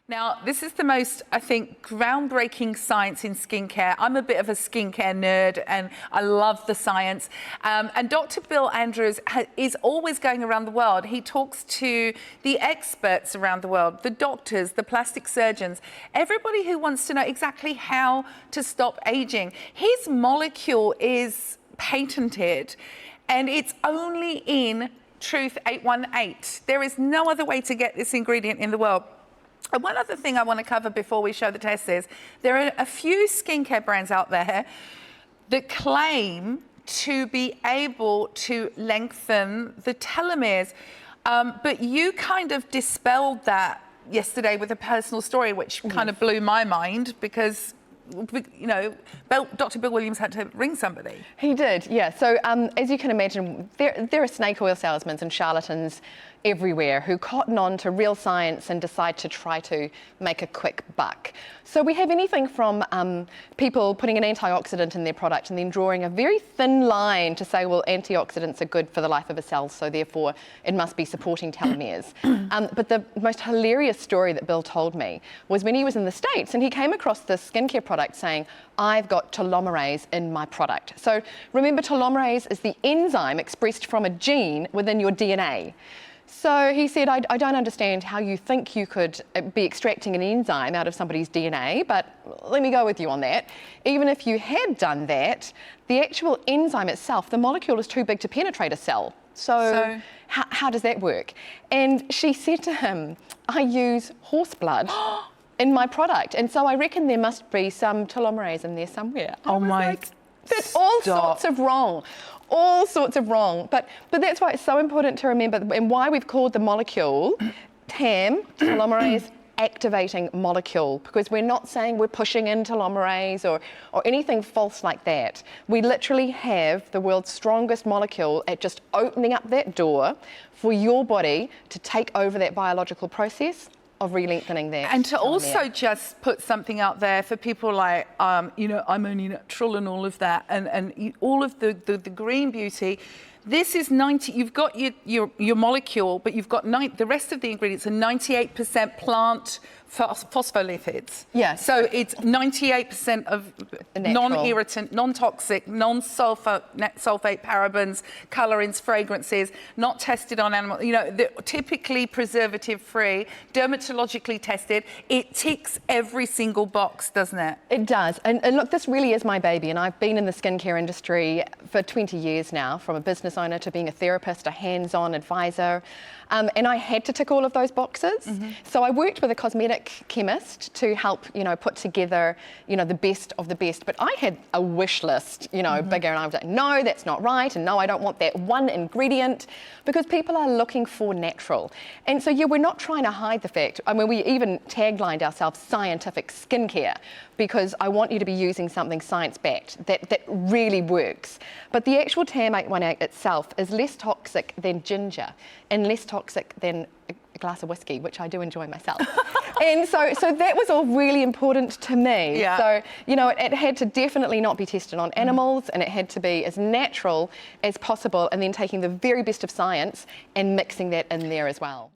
Now, this is the most, I think, groundbreaking science in skincare. I'm a bit of a skincare nerd and I love the science. And Dr. Bill Andrews is always going around the world. He talks to the experts around the world, the doctors, the plastic surgeons, everybody who wants to know exactly how to stop aging. His molecule is patented and it's only in Truth 818. There is no other way to get this ingredient in the world. And one other thing I want to cover before we show the test is there are a few skincare brands out there that claim to be able to lengthen the telomeres. But you kind of dispelled that yesterday with a personal story, which kind of blew my mind because, you know, Dr. Bill Williams had to ring somebody. He did, yeah. So as you can imagine, there are snake oil salesmen and charlatans everywhere who cotton on to real science and decide to try to make a quick buck. So we have anything from people putting an antioxidant in their product and then drawing a very thin line to say, well, antioxidants are good for the life of a cell, so therefore it must be supporting telomeres. But the most hilarious story that Bill told me was when he was in the States and he came across this skincare product saying, I've got telomerase in my product. So remember, telomerase is the enzyme expressed from a gene within your DNA. So he said, I don't understand how you think you could be extracting an enzyme out of somebody's DNA, but let me go with you on that. Even if you had done that, the actual enzyme itself, the molecule is too big to penetrate a cell. So how does that work? And she said to him, I use horse blood in my product. And so I reckon there must be some telomerase in there somewhere. Oh my, like, that's all sorts of wrong. All sorts of wrong, but that's why it's so important to remember and why we've called the molecule TAM, telomerase activating molecule, because we're not saying we're pushing in telomerase or anything false like that. We literally have the world's strongest molecule at just opening up that door for your body to take over that biological process of re-lengthening that. And to telomere. also just put something out there for people like, you know, I'm only natural and all of that, and all of the green beauty. This is 90, you've got your molecule, but you've got the rest of the ingredients are 98% plant phospholipids. Yes. So it's 98% of non-irritant, non-toxic, non-sulfate parabens, colorants, fragrances, not tested on animals, you know, typically preservative-free, dermatologically tested. It ticks every single box, doesn't it? It does. And look, this really is my baby, and I've been in the skincare industry for 20 years now, from a business owner to being a therapist, a hands-on advisor. And I had to tick all of those boxes. So I worked with a cosmetic chemist to help, you know, put together, you know, the best of the best. But I had a wish list, you know, bigger, and I was like, no, that's not right, and no, I don't want that one ingredient, because people are looking for natural. And so, yeah, we're not trying to hide the fact. I mean, we even taglined ourselves scientific skincare, because I want you to be using something science-backed that really works. But the actual TAM 818 itself is less toxic than ginger and less toxic than a glass of whiskey, which I do enjoy myself. And so that was all really important to me. Yeah. So, you know, it had to definitely not be tested on animals, and it had to be as natural as possible, and then taking the very best of science and mixing that in there as well.